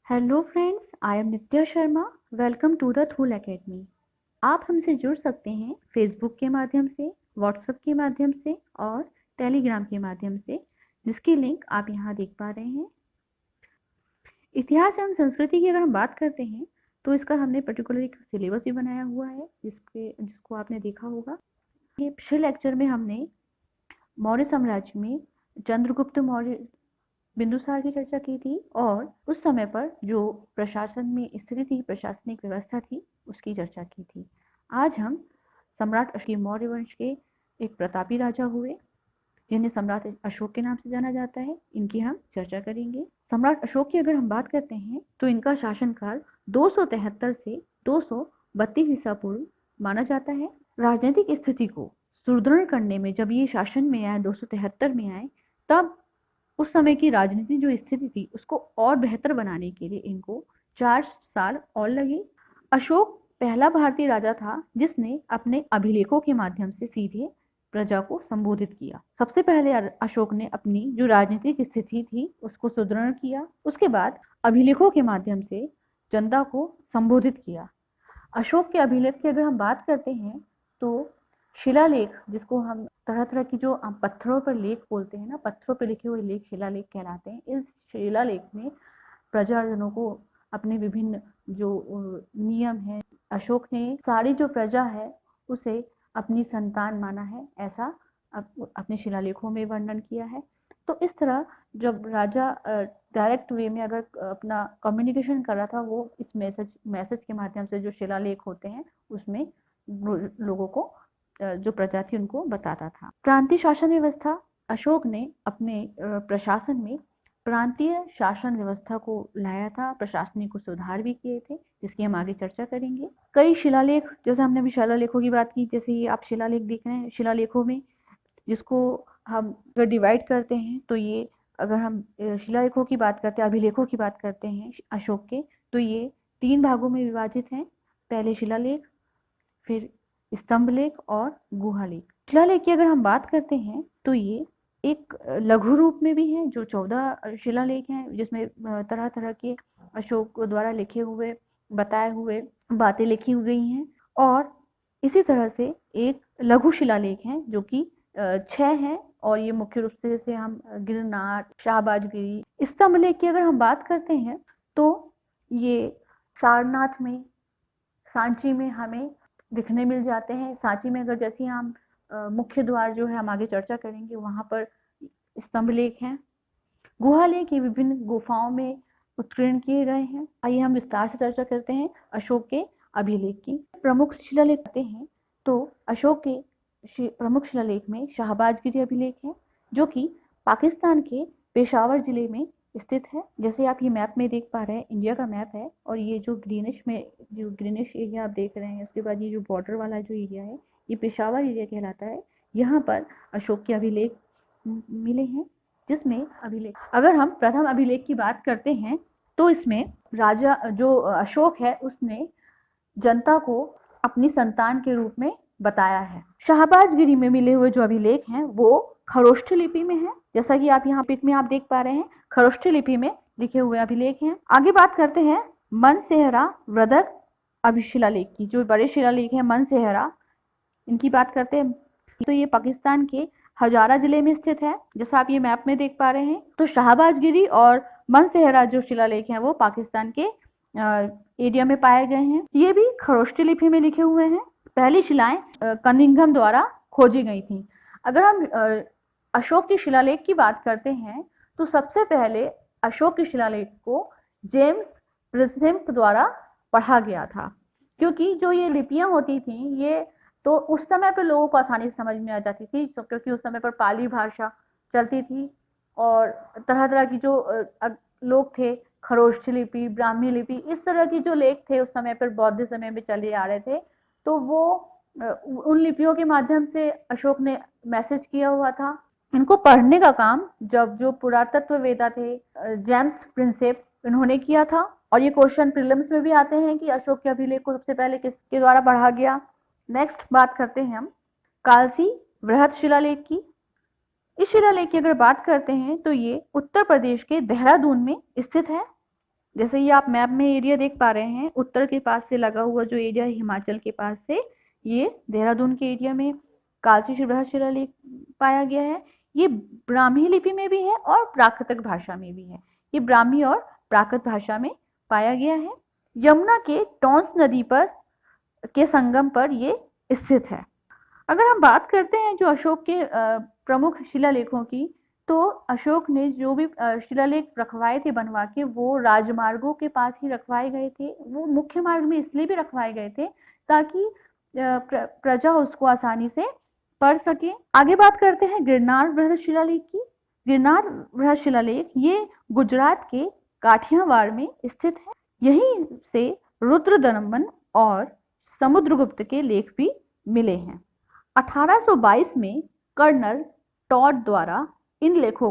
Hello friends, I am Nitya Sharma. Welcome to the थूल academy. आप हमसे जुड़ सकते हैं फेसबुक के माध्यम से, व्हाट्सएप के माध्यम से और टेलीग्राम के माध्यम से, जिसकी लिंक आप यहाँ देख पा रहे हैं। इतिहास एवं संस्कृति की अगर हम बात करते हैं तो इसका हमने पर्टिकुलर एक सिलेबस भी बनाया हुआ है जिसको आपने देखा होगा। ये पिछले लेक्चर में हमने मौर्य साम्राज्य में चंद्रगुप्त मौर्य बिंदुसार की चर्चा की थी और उस समय पर जो प्रशासन में स्थिति थी, प्रशासनिक व्यवस्था थी, उसकी चर्चा की थी। आज हम सम्राट अशोक मौर्य वंश के एक प्रतापी राजा हुए जिन्हें सम्राट अशोक के नाम से जाना जाता है, इनकी हम चर्चा करेंगे। सम्राट अशोक की अगर हम बात करते हैं तो इनका शासनकाल 273 से 232 ईसा पूर्व माना जाता है। राजनीतिक स्थिति को सुदृढ़ करने में जब ये शासन में आए, 273 में आए, तब उस समय की राजनीति जो स्थिति थी उसको और बेहतर बनाने के लिए इनको 4 साल और लगे। अशोक पहला भारतीय राजा था जिसने अपने अभिलेखों के माध्यम से सीधे प्रजा को संबोधित किया। सबसे पहले अशोक ने अपनी जो राजनीतिक स्थिति थी उसको सुदृढ़ किया, उसके बाद अभिलेखों के माध्यम से जनता को संबोधित किया। अशोक के अभिलेख की अगर हम बात करते हैं तो शिलालेख, जिसको हम तरह तरह की जो पत्थरों पर लेख बोलते हैं ना, पत्थरों पर लिखे हुए लेख शिलालेख कहलाते हैं। इस शिलालेख में प्रजाजनों को अपने विभिन्न जो नियम है, अशोक ने सारी जो प्रजा है उसे अपनी संतान माना है, ऐसा अपने शिलालेखों में वर्णन किया है। तो इस तरह जब राजा डायरेक्ट वे में अगर अपना कम्युनिकेशन कर रहा था, वो इस मैसेज के माध्यम से जो शिलालेख होते हैं उसमें लोगों को, जो प्रजा थी, उनको बताता था। प्रांतीय शासन व्यवस्था, अशोक ने अपने प्रशासन में प्रांतीय शासन व्यवस्था को लाया था, प्रशासनिक को सुधार भी किए थे, जिसकी हम आगे चर्चा करेंगे। कई शिलालेख, जैसे हमने अभी शिलालेखों की बात की, जैसे ये आप शिलालेख देख रहे हैं, शिलालेखों में जिसको हम अगर डिवाइड करते हैं तो ये, अगर हम शिलालेखों की बात करते हैं, अभिलेखों की बात करते हैं अशोक के, तो ये 3 भागों में विभाजित हैं। पहले शिलालेख, फिर स्तंभलेख और गुहालेख। शिलालेख की अगर हम बात करते हैं तो ये एक लघु रूप में भी है, जो 14 शिलालेख हैं, जिसमें तरह तरह के अशोक द्वारा लिखे हुए, बताए हुए बातें लिखी गई हैं। और इसी तरह से एक लघु शिलालेख है जो कि 6 हैं, और ये मुख्य रूप से जैसे हम गिरनार, शाहबाजगिरी। स्तंभलेख की अगर हम बात करते हैं तो ये सारनाथ में, सांची में हमें दिखने मिल जाते हैं। सांची में अगर जैसे हम मुख्य द्वार जो है, हम आगे चर्चा करेंगे, वहां पर स्तंभलेख हैं। गुहालेख ये विभिन्न गुफाओं में उत्कीर्ण किए गए हैं। आइए हम विस्तार से चर्चा करते हैं अशोक के अभिलेख की। प्रमुख शिलालेख कहते हैं तो अशोक के प्रमुख शिलालेख में शाहबाजगिरी अभिलेख है, जो कि पाकिस्तान के पेशावर जिले में स्थित है। जैसे आप ये मैप में देख पा रहे हैं, इंडिया का मैप है, और ये जो ग्रीनिश एरिया आप देख रहे हैं, उसके बाद ये जो बॉर्डर वाला जो एरिया है, ये पेशावर एरिया कहलाता है। यहाँ पर अशोक के अभिलेख मिले हैं, जिसमें अभिलेख, अगर हम प्रथम अभिलेख की बात करते हैं तो इसमें राजा जो अशोक है उसने जनता को अपनी संतान के रूप में बताया है। शाहबाजगिरी में मिले हुए जो अभिलेख हैं वो खरोष्ठ लिपि में है, जैसा कि आप यहाँ पिक में आप देख पा रहे हैं, खरोष्ठ लिपि में लिखे हुए अभिलेख हैं। आगे बात करते हैं मनसेहरा वृदक अभिशिलालेख की। जो बड़े शिलालेख हैं मनसेहरा, इनकी बात करते हैं तो ये पाकिस्तान के हजारा जिले में स्थित है, जैसा आप ये मैप में देख पा रहे हैं। तो शाहबाजगिरी और मनसेहरा जो शिलालेख हैं वो पाकिस्तान के एरिया में पाए गए हैं। ये भी खरोष्ठ लिपि में लिखे हुए हैं। पहली शिलाएं कनिंघम द्वारा खोजी गई थी। अगर हम अशोक के शिलालेख की बात करते हैं तो सबसे पहले अशोक के शिलालेख को जेम्स प्रिंसेप द्वारा पढ़ा गया था, क्योंकि जो ये लिपियां होती थी ये तो उस समय पर लोगों को आसानी से समझ में आ जाती थी, क्योंकि उस समय पर पाली भाषा चलती थी और तरह तरह की जो लोग थे, खरोष्ठ लिपि, ब्राह्मी लिपि, इस तरह की जो लेख थे उस समय पर बौद्ध समय में चले आ रहे थे, तो वो उन लिपियों के माध्यम से अशोक ने मैसेज किया हुआ था। इनको पढ़ने का काम जब जो पुरातत्व वेता थे जेम्स प्रिंसेप, इन्होंने किया था। और ये क्वेश्चन प्रीलिम्स में भी आते हैं कि अशोक के अभिलेख को सबसे पहले किसके द्वारा पढ़ा गया। नेक्स्ट बात करते हैं हम कालसी वृहत शिलालेख की। इस शिलालेख की अगर बात करते हैं तो ये उत्तर प्रदेश के देहरादून में स्थित है। जैसे ये आप मैप में एरिया देख पा रहे हैं, उत्तर के पास से लगा हुआ जो एरिया है हिमाचल के पास से, ये देहरादून के एरिया में कालची बृहद शिलालेख पाया गया है। ये ब्राह्मी लिपि में भी है और प्राकृतिक भाषा में भी है। ये ब्राह्मी और प्राकृत भाषा में पाया गया है। यमुना के टॉन्स नदी पर के संगम पर ये स्थित है। अगर हम बात करते हैं जो अशोक के प्रमुख शिलालेखों की, तो अशोक ने जो भी शिलालेख रखवाए थे बनवा के, वो राजमार्गों के पास ही रखवाए गए थे। वो मुख्य मार्ग में इसलिए भी रखवाए गए थे ताकि प्रजा उसको आसानी से पढ़ सके। आगे बात करते हैं गिरनार बृहद शिलालेख की। गिरनार बृहद शिलालेख ये गुजरात के काठियावाड़ में स्थित है। यहीं से रुद्रदमन और समुद्रगुप्त के लेख भी मिले हैं। 1822 में कर्नल टॉड द्वारा इन लेखों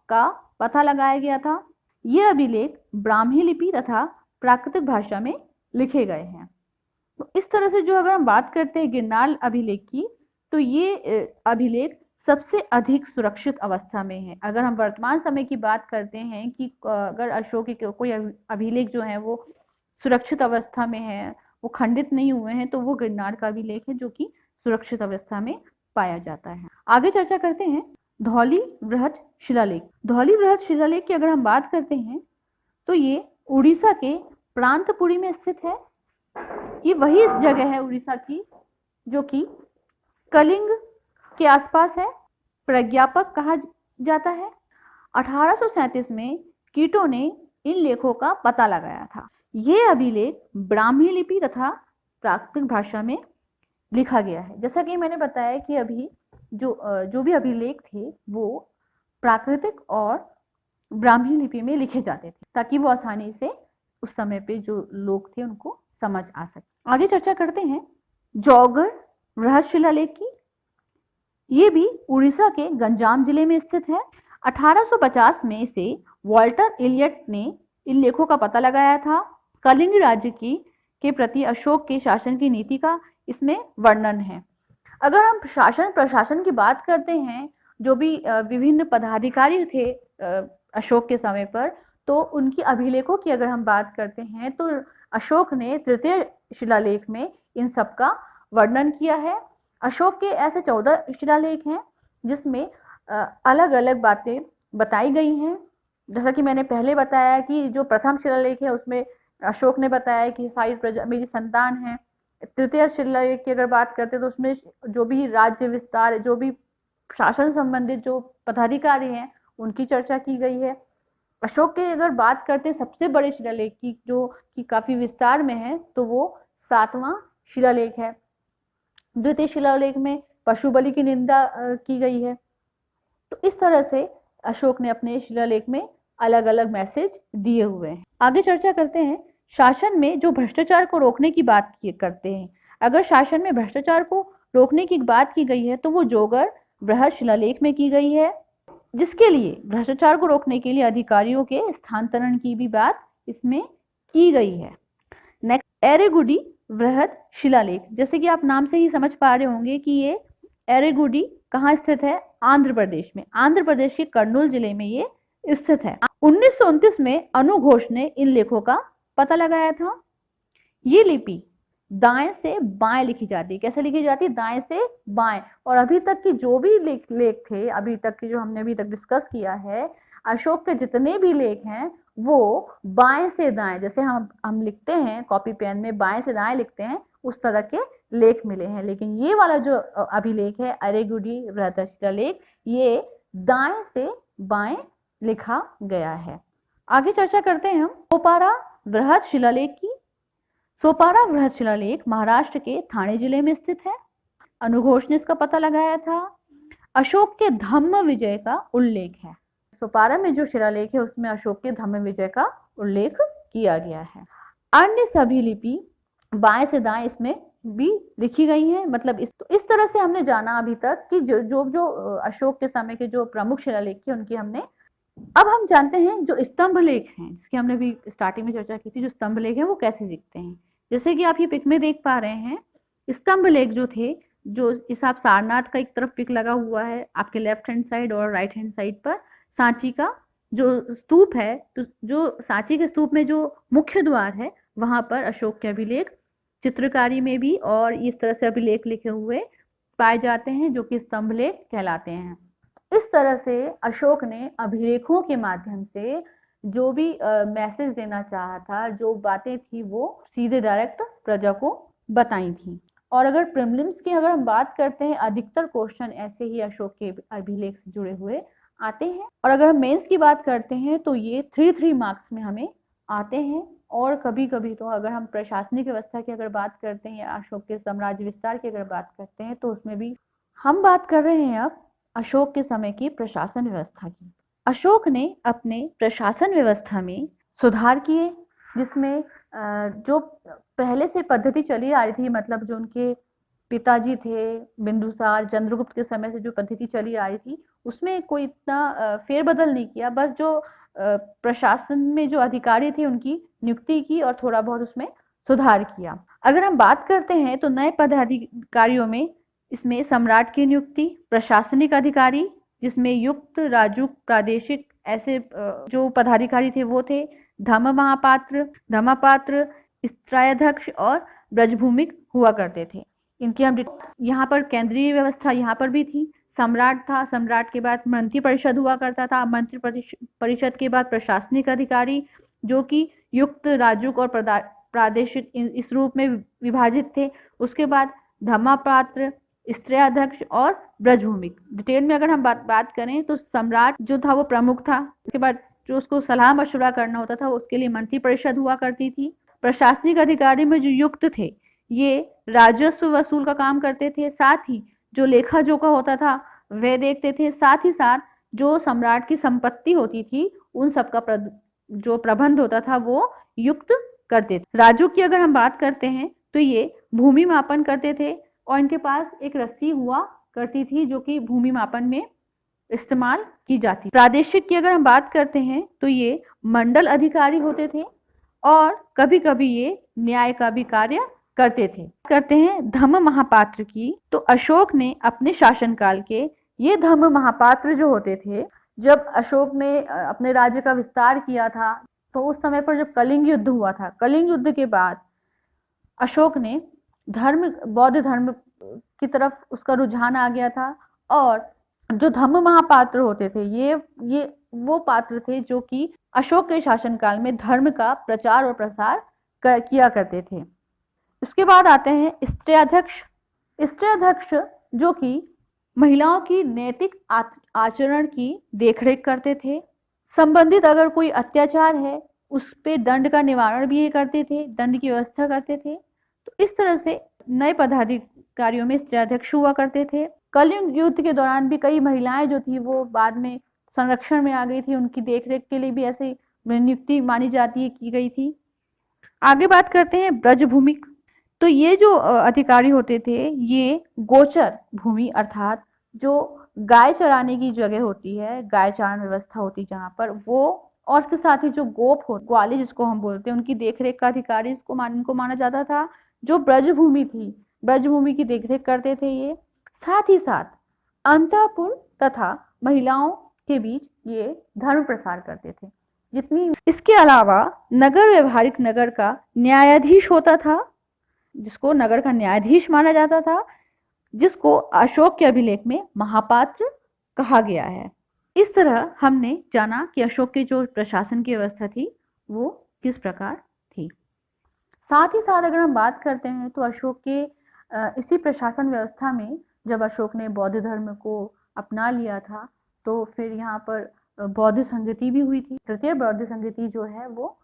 का पता लगाया गया था। ये अभिलेख ब्राह्मी लिपि तथा प्राकृतिक भाषा में लिखे गए हैं। तो इस तरह से जो अगर हम बात करते हैं गिरनार अभिलेख की, तो ये अभिलेख सबसे अधिक सुरक्षित अवस्था में है। अगर हम वर्तमान समय की बात करते हैं कि अगर अशोक के कोई अभिलेख जो है वो सुरक्षित अवस्था में है, वो खंडित नहीं हुए हैं, तो वो गिरनार का अभिलेख है जो कि सुरक्षित अवस्था में पाया जाता है। आगे चर्चा करते हैं धौली बृहद शिलालेख। धौली बृहद शिलालेख की अगर हम बात करते हैं तो ये उड़ीसा के प्रांतपुरी में स्थित है। ये वही जगह है उड़ीसा की जो कि कलिंग के आसपास है। प्रज्ञापक कहा जाता है। 1837 में कीटो ने इन लेखों का पता लगाया था। ये अभिलेख ब्राह्मी लिपि तथा प्राकृतिक भाषा में लिखा गया है। जैसा कि मैंने बताया कि अभी जो भी अभिलेख थे वो प्राकृतिक और ब्राह्मी लिपि में लिखे जाते थे ताकि वो आसानी से उस समय पे जो लोग थे उनको समझ आ सके। आगे चर्चा करते हैं जौगढ़ बृहद शिलालेख की। ये भी उड़ीसा के गंजाम जिले में स्थित है। 1850 में से वॉल्टर इलियट ने इन लेखों का पता लगाया था। कलिंग राज्य के प्रति अशोक के शासन की नीति का इसमें वर्णन है। अगर हम शासन प्रशासन की बात करते हैं, जो भी विभिन्न पदाधिकारी थे अशोक के समय पर, तो उनकी अभिलेखों की अगर हम बात करते हैं तो अशोक ने तृतीय शिलालेख में इन सब का वर्णन किया है। अशोक के ऐसे 14 शिलालेख हैं जिसमें अलग अलग बातें बताई गई हैं। जैसा कि मैंने पहले बताया कि जो प्रथम शिलालेख है उसमें अशोक ने बताया कि सारी प्रजा मेरी संतान है। तृतीय शिलालेख की अगर बात करते हैं तो उसमें जो भी राज्य विस्तार, जो भी शासन संबंधित जो पदाधिकारी हैं उनकी चर्चा की गई है। अशोक की अगर बात करते हैं सबसे बड़े शिलालेख की जो कि काफी विस्तार में है, तो वो 7वां शिलालेख है। द्वितीय शिलालेख में पशु बलि की निंदा की गई है। तो इस तरह से अशोक ने अपने शिलालेख में अलग अलग मैसेज दिए हुए हैं। आगे चर्चा करते हैं शासन में जो भ्रष्टाचार को रोकने की बात करते हैं। अगर शासन में भ्रष्टाचार को रोकने की बात की गई है तो वो जौगढ़ बृहद शिलालेख में की गई है, जिसके लिए भ्रष्टाचार को रोकने के लिए अधिकारियों के स्थानांतरण की भी बात इसमें की गई है। नेक्स्ट एरेगुडी बृहद शिलालेख। जैसे कि आप नाम से ही समझ पा रहे होंगे कि ये एरेगुडी कहाँ स्थित है, आंध्र प्रदेश में। आंध्र प्रदेश के कर्नूल जिले में ये स्थित है। 1929 में अनु घोष ने इन लेखों का पता लगाया था। ये लिपि दाएं से बाएं लिखी जाती है। कैसे लिखी जाती है? दाएं से बाएं। और अभी तक की जो भी लेख थे, अभी तक की जो हमने अभी तक डिस्कस किया है, अशोक के जितने भी लेख हैं वो बाएं से दाएं, जैसे हम लिखते हैं कॉपी पेन में बाएं से दाएं लिखते हैं, उस तरह के लेख मिले हैं। लेकिन ये वाला जो अभिलेख है एरेगुडी बृहद शिलालेख, ये दाएं से बाएं लिखा गया है। आगे चर्चा करते हैं हम सोपारा बृहद शिलालेख की। सोपारा बृहद शिलालेख महाराष्ट्र के ठाणे जिले में स्थित है। अनु घोष ने इसका पता लगाया था। अशोक के धम्म विजय का उल्लेख है। सोपारा में जो शिलालेख है उसमें अशोक के धम्म विजय का उल्लेख किया गया है। अन्य सभी लिपि बाएं से दाएं इसमें भी लिखी गई है। मतलब इस तरह से हमने जाना अभी तक कि जो अशोक के समय के जो प्रमुख शिलालेख थे उनकी हमने। अब हम जानते हैं जो स्तंभ लेख हैं, जिसकी हमने भी स्टार्टिंग में चर्चा की थी, जो स्तंभ लेख हैं वो कैसे दिखते हैं। जैसे कि आप ये पिक में देख पा रहे हैं, स्तंभ लेख जो थे, जो इस आप सारनाथ का एक तरफ पिक लगा हुआ है आपके लेफ्ट हैंड साइड और राइट हैंड साइड पर सांची का जो स्तूप है, तो जो सांची के स्तूप में जो मुख्य द्वार है वहां पर अशोक के अभिलेख चित्रकारी में भी और इस तरह से अभिलेख लिखे हुए पाए जाते हैं, जो कि स्तंभलेख कहलाते हैं। इस तरह से अशोक ने अभिलेखों के माध्यम से जो भी मैसेज देना चाहा था, जो बातें थी, वो सीधे डायरेक्ट प्रजा को बताई थी। और अगर प्रीलिम्स की अगर हम बात करते हैं, अधिकतर क्वेश्चन ऐसे ही अशोक के अभिलेख से जुड़े हुए आते हैं। और अगर हम मेंस की बात करते हैं तो ये 3 मार्क्स में हमें आते हैं। और कभी कभी तो अगर हम प्रशासनिक व्यवस्था की अगर बात करते हैं या अशोक के साम्राज्य विस्तार की अगर बात करते हैं तो उसमें भी हम बात कर रहे हैं अब अशोक के समय की प्रशासन व्यवस्था की। अशोक ने अपने प्रशासन व्यवस्था में सुधार किए, जिसमें जो पहले से पद्धति चली आ रही थी, मतलब जो उनके पिताजी थे बिंदुसार, चंद्रगुप्त के समय से जो पद्धति चली आ रही थी, उसमें कोई इतना फेरबदल नहीं किया। बस जो प्रशासन में जो अधिकारी थे उनकी नियुक्ति की और थोड़ा बहुत उसमें सुधार किया। अगर हम बात करते हैं तो नए पदाधिकारियों में इसमें सम्राट की नियुक्ति, प्रशासनिक अधिकारी जिसमें युक्त, राजुक, प्रादेशिक ऐसे जो पदाधिकारी थे वो थे, धम्म महापात्र, धम्मपात्र, स्त्राध्यक्ष और ब्रजभूमिक हुआ करते थे। इनकी हम यहाँ पर केंद्रीय व्यवस्था यहाँ पर भी थी। सम्राट था, सम्राट के बाद मंत्री परिषद हुआ करता था, मंत्री परिषद के बाद प्रशासनिक अधिकारी जो कि युक्त, राजुक और प्रादेशिक इस रूप में विभाजित थे। उसके बाद धम्मपात्र, स्त्राध्यक्ष और ब्रजभूमिक। डिटेल में अगर हम बात करें तो सम्राट जो था वो प्रमुख था। उसके बाद जो उसको सलाह मशवरा करना होता था उसके लिए मंत्री परिषद हुआ करती थी। प्रशासनिक अधिकारी में जो युक्त थे ये राजस्व वसूल का काम करते थे, साथ ही जो लेखा जोखा होता था वह देखते थे, साथ ही साथ जो सम्राट की संपत्ति होती थी उन सबका जो प्रबंध होता था वो युक्त करते थे। राजुक की अगर हम बात करते हैं तो ये भूमि मापन करते थे और इनके पास एक रस्सी हुआ करती थी जो कि भूमि मापन में इस्तेमाल की जाती। प्रादेशिक की अगर हम बात करते हैं तो ये मंडल अधिकारी होते थे और कभी कभी ये न्याय का भी कार्य करते हैं। धम्म महापात्र की, तो अशोक ने अपने शासनकाल के ये धम्म महापात्र जो होते थे, जब अशोक ने अपने राज्य का विस्तार किया था तो उस समय पर जब कलिंग युद्ध हुआ था, कलिंग युद्ध के बाद अशोक ने बौद्ध धर्म की तरफ उसका रुझान आ गया था। और जो धम्म महापात्र होते थे ये वो पात्र थे जो कि अशोक के शासनकाल में धर्म का प्रचार और प्रसार किया करते थे। उसके बाद आते हैं स्त्रीअध्यक्ष। स्त्रीअध्यक्ष जो कि महिलाओं की नैतिक आचरण की देखरेख करते थे। संबंधित अगर कोई अत्याचार है उस पे दंड का निवारण भी ये करते थे, दंड की व्यवस्था करते थे। तो इस तरह से नए पदाधिकारियों में स्त्रीअध्यक्ष हुआ करते थे। कलिंग युद्ध के दौरान भी कई महिलाएं जो थी वो बाद में संरक्षण में आ गई थी, उनकी देखरेख के लिए भी ऐसी नियुक्ति मानी जाती है की गई थी। आगे बात करते हैं ब्रजभूमिक। तो ये जो अधिकारी होते थे ये गोचर भूमि अर्थात जो गाय चराने की जगह होती है, गाय चारण व्यवस्था होती है जहाँ पर, वो और उसके साथ ही जो गोप हो, ग्वाले जिसको हम बोलते हैं, उनकी देखरेख का अधिकारी इनको माना जाता था। जो ब्रजभूमि थी, ब्रजभूमि की देखरेख करते थे ये। साथ ही साथ अंतःपुर तथा महिलाओं के बीच ये धर्म प्रसार करते थे। इसके अलावा नगर व्यवहारिक नगर का न्यायाधीश होता था, जिसको नगर का न्यायाधीश माना जाता था, जिसको अशोक के अभिलेख में महापात्र कहा गया है। इस तरह हमने जाना कि अशोक की जो प्रशासन की व्यवस्था थी वो किस प्रकार थी। साथ ही साथ अगर हम बात करते हैं तो अशोक के इसी प्रशासन व्यवस्था में जब अशोक ने बौद्ध धर्म को अपना लिया था तो फिर यहाँ पर बौद्ध संगति भी हुई थी। तृतीय बौद्ध संगति जो है वो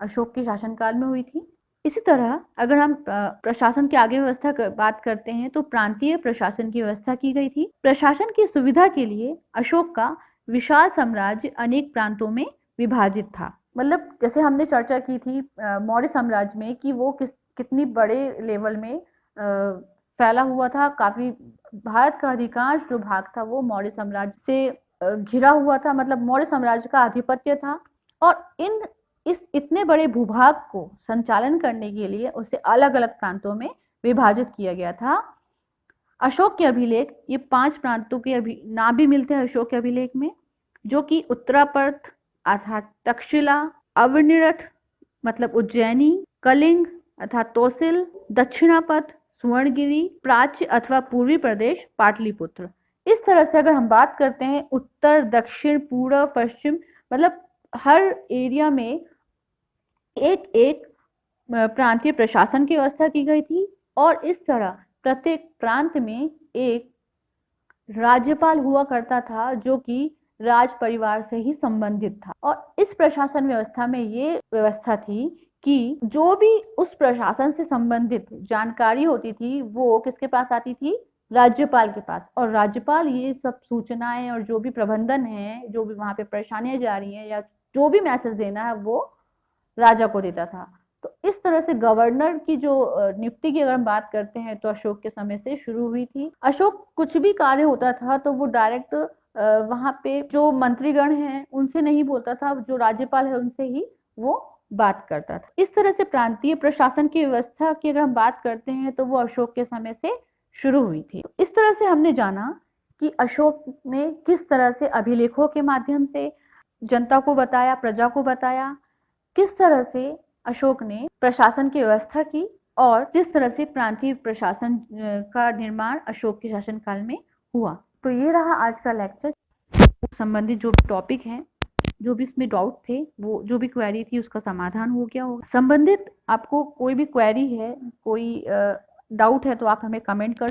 अशोक के शासनकाल में हुई थी। इसी तरह अगर हम प्रशासन की आगे व्यवस्था बात करते हैं तो प्रांतीय प्रशासन की व्यवस्था की गई थी। प्रशासन की सुविधा के लिए अशोक का विशाल साम्राज्य अनेक प्रांतों में विभाजित था। मतलब जैसे हमने चर्चा की थी मौर्य साम्राज्य में कि वो कितनी बड़े लेवल में फैला हुआ था। काफी भारत का अधिकांश जो भाग था वो मौर्य साम्राज्य से घिरा हुआ था, मतलब मौर्य साम्राज्य का आधिपत्य था। और इस इतने बड़े भूभाग को संचालन करने के लिए उसे अलग अलग प्रांतों में विभाजित किया गया था। अशोक के अभिलेख, ये 5 प्रांतों के नाम भी मिलते हैं अशोक के अभिलेख में। जो कि उत्तरापर्थ अर्थात तक्षशिला, अवनिरथ मतलब उज्जैनी, कलिंग अर्थात तोसिल, दक्षिणापथ सुवर्णगिरी, प्राच्य अथवा पूर्वी प्रदेश पाटलिपुत्र। इस तरह से अगर हम बात करते हैं उत्तर, दक्षिण, पूर्व, पश्चिम, मतलब हर एरिया में एक एक प्रांतीय प्रशासन की व्यवस्था की गई थी और इस तरह प्रत्येक प्रांत में एक राज्यपाल हुआ करता था जो कि राज परिवार से ही संबंधित था। और इस प्रशासन व्यवस्था में ये व्यवस्था थी कि जो भी उस प्रशासन से संबंधित जानकारी होती थी वो किसके पास आती थी? राज्यपाल के पास। और राज्यपाल ये सब सूचनाएं और जो भी प्रबंधन है, जो भी वहां पे परेशानियां जा रही हैं या जो भी मैसेज देना है वो राजा को देता था। तो इस तरह से गवर्नर की जो नियुक्ति की अगर हम बात करते हैं तो अशोक के समय से शुरू हुई थी। अशोक कुछ भी कार्य होता था तो वो डायरेक्ट वहां पे जो मंत्रीगण हैं उनसे नहीं बोलता था, जो राज्यपाल है उनसे ही वो बात करता था। इस तरह से प्रांतीय प्रशासन की व्यवस्था की अगर हम बात करते हैं तो वो अशोक के समय से शुरू हुई थी। इस तरह से हमने जाना कि अशोक ने किस तरह से अभिलेखों के माध्यम से जनता को बताया, प्रजा को बताया, किस तरह से अशोक ने प्रशासन की व्यवस्था की और किस तरह से प्रांतीय प्रशासन का निर्माण अशोक के शासनकाल में हुआ। तो ये रहा आज का लेक्चर। संबंधित जो टॉपिक है, जो भी इसमें डाउट थे, वो जो भी क्वेरी थी उसका समाधान हो गया होगा। संबंधित आपको कोई भी क्वेरी है, कोई डाउट है तो आप हमें कमेंट कर